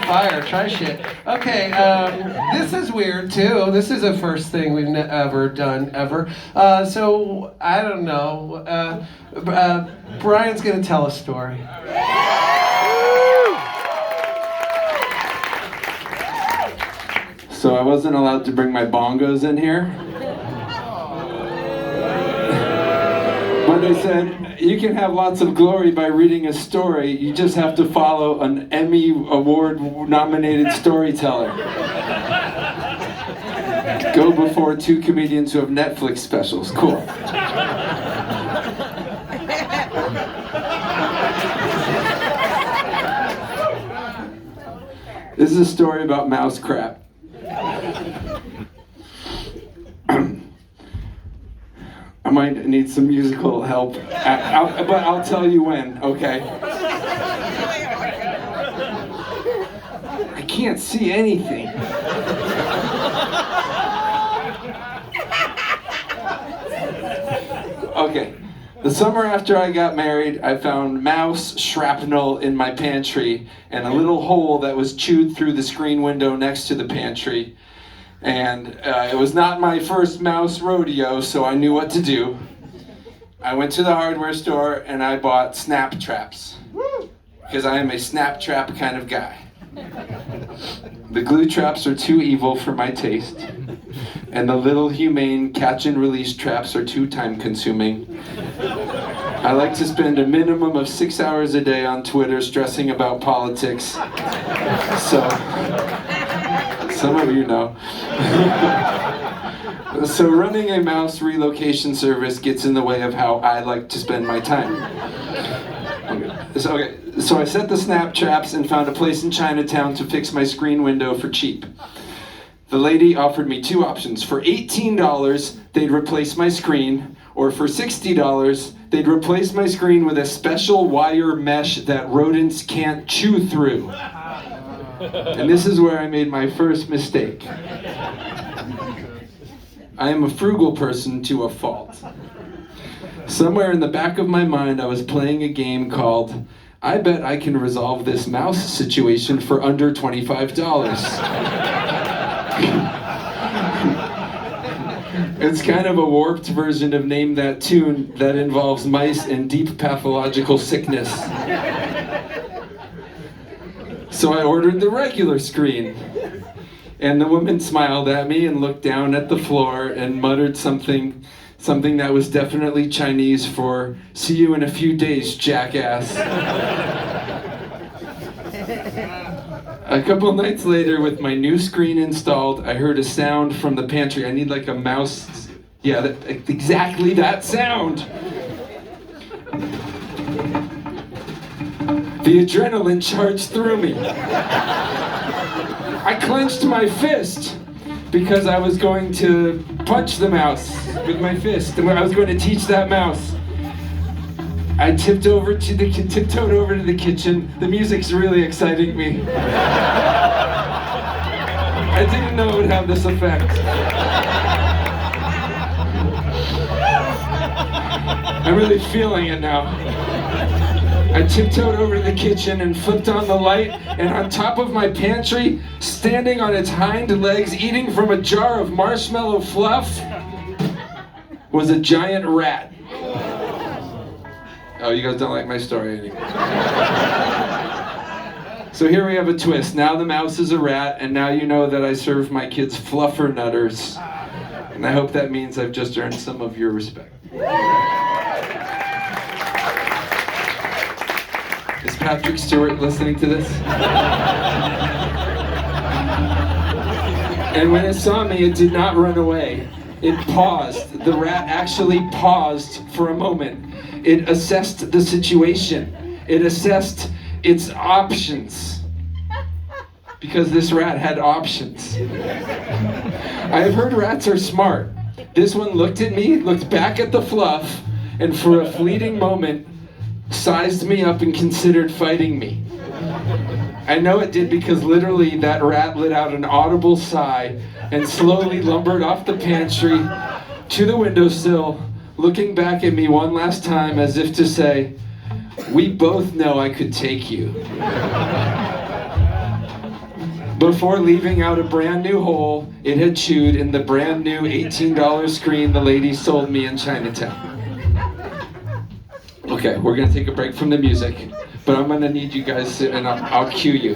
fire. Try shit. Okay, this is weird too. This is the first thing we've ever done, ever. So, I don't know. Brian's gonna tell a story. So I wasn't allowed to bring my bongos in here. But they said, you can have lots of glory by reading a story, you just have to follow an Emmy Award nominated storyteller. Go before two comedians who have Netflix specials. Cool. This is a story about mouse crap. I might need some musical help, but I'll tell you when, okay? I can't see anything. Okay, the summer after I got married, I found mouse shrapnel in my pantry and a little hole that was chewed through the screen window next to the pantry. And it was not my first mouse rodeo, so I knew what to do. I went to the hardware store and I bought snap traps, because I am a snap trap kind of guy. The glue traps are too evil for my taste, and the little humane catch and release traps are too time consuming. I like to spend a minimum of 6 hours a day on Twitter stressing about politics, so some of you know. So running a mouse relocation service gets in the way of how I like to spend my time. So I set the snap traps and found a place in Chinatown to fix my screen window for cheap. The lady offered me two options. For $18, they'd replace my screen, or for $60, they'd replace my screen with a special wire mesh that rodents can't chew through. And this is where I made my first mistake. I am a frugal person to a fault. Somewhere in the back of my mind, I was playing a game called I Bet I Can Resolve This Mouse Situation for Under $25. It's kind of a warped version of Name That Tune that involves mice and deep pathological sickness. So I ordered the regular screen. And the woman smiled at me and looked down at the floor and muttered something that was definitely Chinese for "see you in a few days, jackass." A couple nights later, with my new screen installed, I heard a sound from the pantry. I need like a mouse. Yeah, exactly that sound. The adrenaline charged through me. I clenched my fist because I was going to punch the mouse with my fist, and I was going to teach that mouse. I tiptoed over to the kitchen. The music's really exciting me. I didn't know it would have this effect. I'm really feeling it now. I tiptoed over to the kitchen and flipped on the light, and on top of my pantry, standing on its hind legs, eating from a jar of marshmallow fluff, was a giant rat. Oh, you guys don't like my story anymore. So here we have a twist. Now the mouse is a rat, and now you know that I serve my kids fluffernutters. And I hope that means I've just earned some of your respect. Is Patrick Stewart listening to this? And when it saw me, it did not run away. It paused. The rat actually paused for a moment. It assessed the situation. It assessed its options. Because this rat had options. I have heard rats are smart. This one looked at me, looked back at the fluff, and for a fleeting moment, sized me up and considered fighting me. I know it did because literally that rat let out an audible sigh and slowly lumbered off the pantry to the windowsill, looking back at me one last time as if to say, "We both know I could take you." Before leaving out a brand new hole it had chewed in the brand new $18 screen the lady sold me in Chinatown. Okay, we're gonna take a break from the music, but I'm gonna need you guys to, and I'll cue you.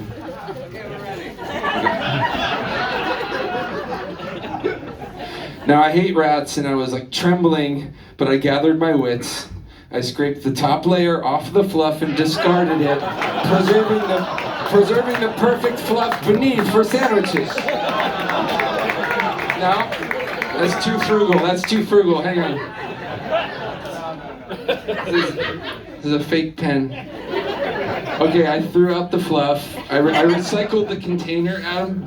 Now I hate rats and I was like trembling, but I gathered my wits. I scraped the top layer off the fluff and discarded it, preserving the perfect fluff beneath for sandwiches. No, that's too frugal, hang on. This is a fake pen. Okay, I threw out the fluff. I recycled the container, Adam.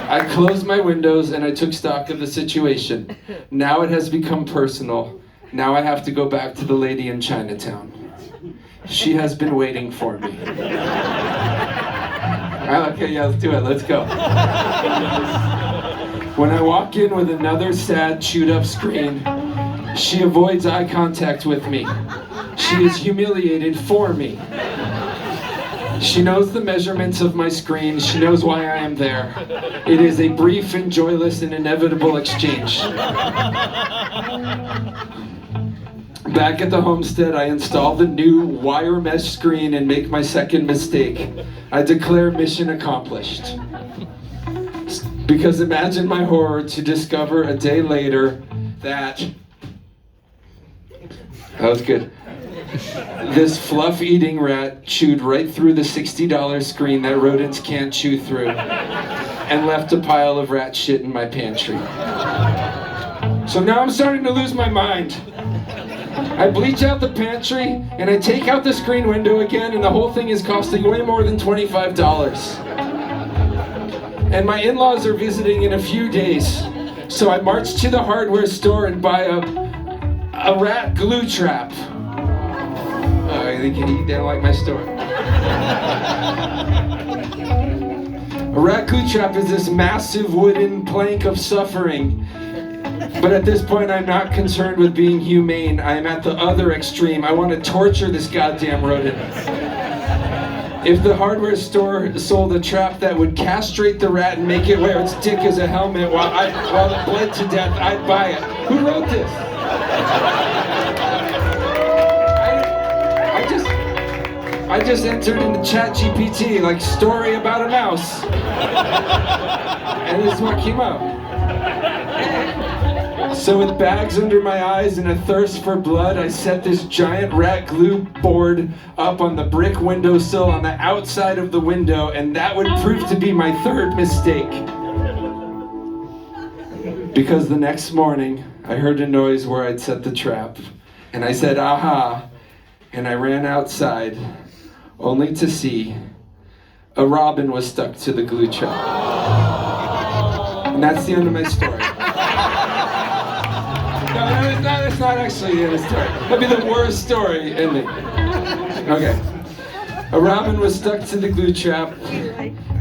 I closed my windows and I took stock of the situation. Now it has become personal. Now I have to go back to the lady in Chinatown. She has been waiting for me. Okay, yeah, let's do it. Let's go. When I walk in with another sad, chewed up screen, she avoids eye contact with me. She is humiliated for me. She knows the measurements of my screen. She knows why I am there. It is a brief and joyless and inevitable exchange. Back at the homestead, I install the new wire mesh screen and make my second mistake. I declare mission accomplished. Because imagine my horror to discover a day later that was good. This fluff-eating rat chewed right through the $60 screen that rodents can't chew through and left a pile of rat shit in my pantry. So now I'm starting to lose my mind. I bleach out the pantry and I take out the screen window again, and the whole thing is costing way more than $25. And my in-laws are visiting in a few days. So I march to the hardware store and buy a rat glue trap. They don't like my story. A rat glue trap is this massive wooden plank of suffering. But at this point, I'm not concerned with being humane. I am at the other extreme. I want to torture this goddamn rodent. If the hardware store sold a trap that would castrate the rat and make it wear its dick as a helmet while it bled to death, I'd buy it. Who wrote this? I just entered into ChatGPT, like story about a mouse. And this is what came up. So with bags under my eyes and a thirst for blood, I set this giant rat glue board up on the brick windowsill on the outside of the window, and that would prove to be my third mistake. Because the next morning, I heard a noise where I'd set the trap, and I said, aha, and I ran outside, only to see a robin was stuck to the glue trap. And that's the end of my story. No, it's not actually the end of the story. That'd be the worst story ending. Okay. A robin was stuck to the glue trap.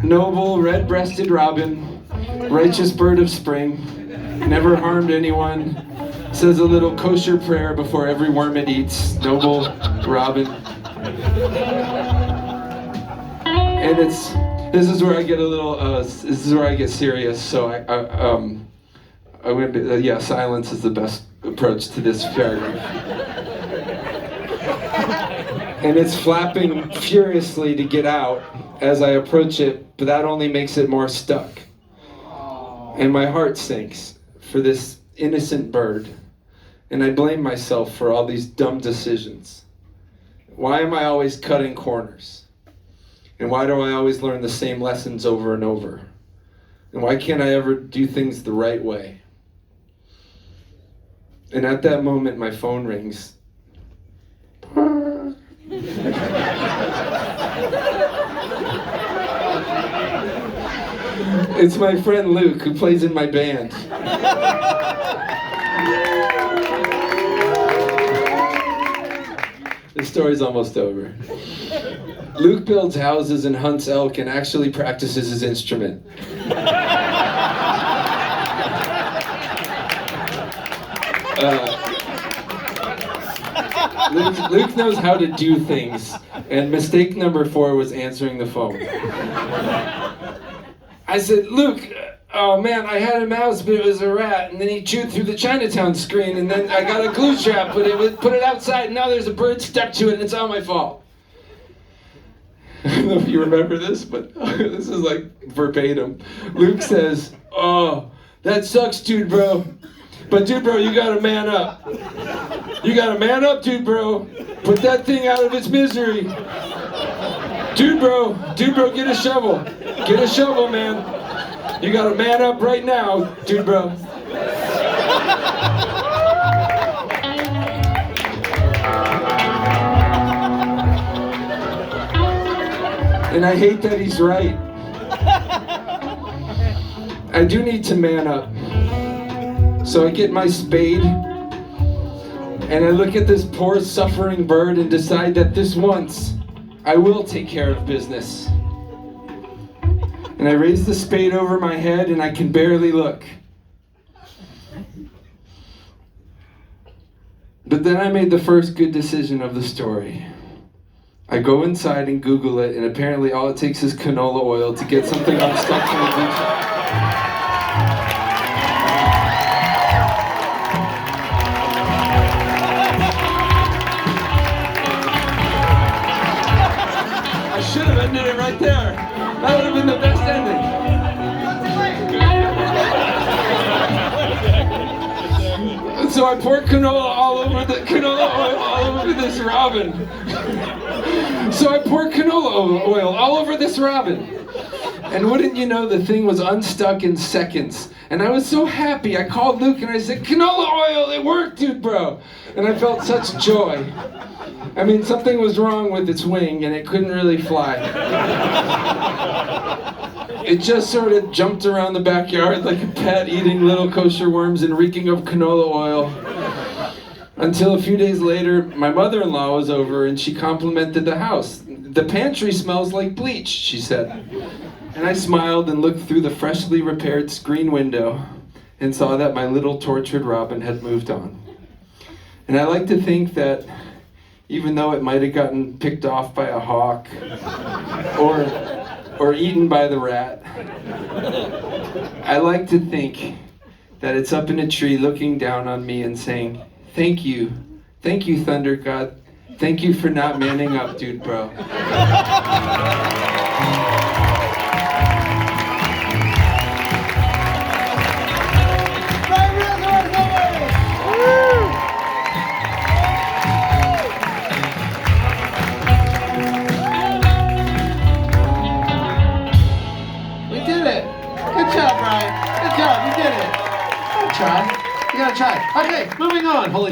Noble, red-breasted robin, righteous bird of spring, never harmed anyone, says a little kosher prayer before every worm it eats. Noble robin. And this is where I get a little this is where I get serious. So I'm going to silence is the best approach to this paragraph. And it's flapping furiously to get out as I approach it, but that only makes it more stuck. And my heart sinks for this innocent bird, and I blame myself for all these dumb decisions. Why am I always cutting corners? And why do I always learn the same lessons over and over? And why can't I ever do things the right way? And at that moment, my phone rings. It's my friend Luke, who plays in my band. The story's almost over. Luke builds houses and hunts elk and actually practices his instrument. Luke knows how to do things, and mistake number 4 was answering the phone. I said, Luke, oh man, I had a mouse, but it was a rat, and then he chewed through the Chinatown screen, and then I got a glue trap, but put it outside, and now there's a bird stuck to it, and it's all my fault. I don't know if you remember this, but this is like verbatim. Luke says, oh, that sucks, dude, bro. But dude, bro, you gotta man up. You gotta man up, dude, bro. Put that thing out of its misery. Dude, bro, get a shovel. Get a shovel, man. You gotta man up right now, dude, bro. And I hate that he's right. I do need to man up. So I get my spade, and I look at this poor suffering bird and decide that this once, I will take care of business. And I raise the spade over my head, and I can barely look. But then I made the first good decision of the story. I go inside and Google it, and apparently all it takes is canola oil to get something unstuck from the glue trap. I should have ended it right there. That would have been the best ending. So I poured canola oil all over this robin. So I poured canola oil all over this robin. And wouldn't you know, the thing was unstuck in seconds. And I was so happy. I called Luke and I said, canola oil, it worked, dude, bro. And I felt such joy. I mean, something was wrong with its wing and it couldn't really fly. It just sort of jumped around the backyard like a pet, eating little kosher worms and reeking of canola oil. Until a few days later, my mother-in-law was over and she complimented the house. The pantry smells like bleach, she said. And I smiled and looked through the freshly repaired screen window and saw that my little tortured robin had moved on. And I like to think that even though it might have gotten picked off by a hawk or eaten by the rat, I like to think that it's up in a tree looking down on me and saying, thank you, Thunder God. Thank you for not manning up, dude, bro. We did it. Good job, Brian. Good job. You did it. Try. You gotta try. Okay, moving on. Holy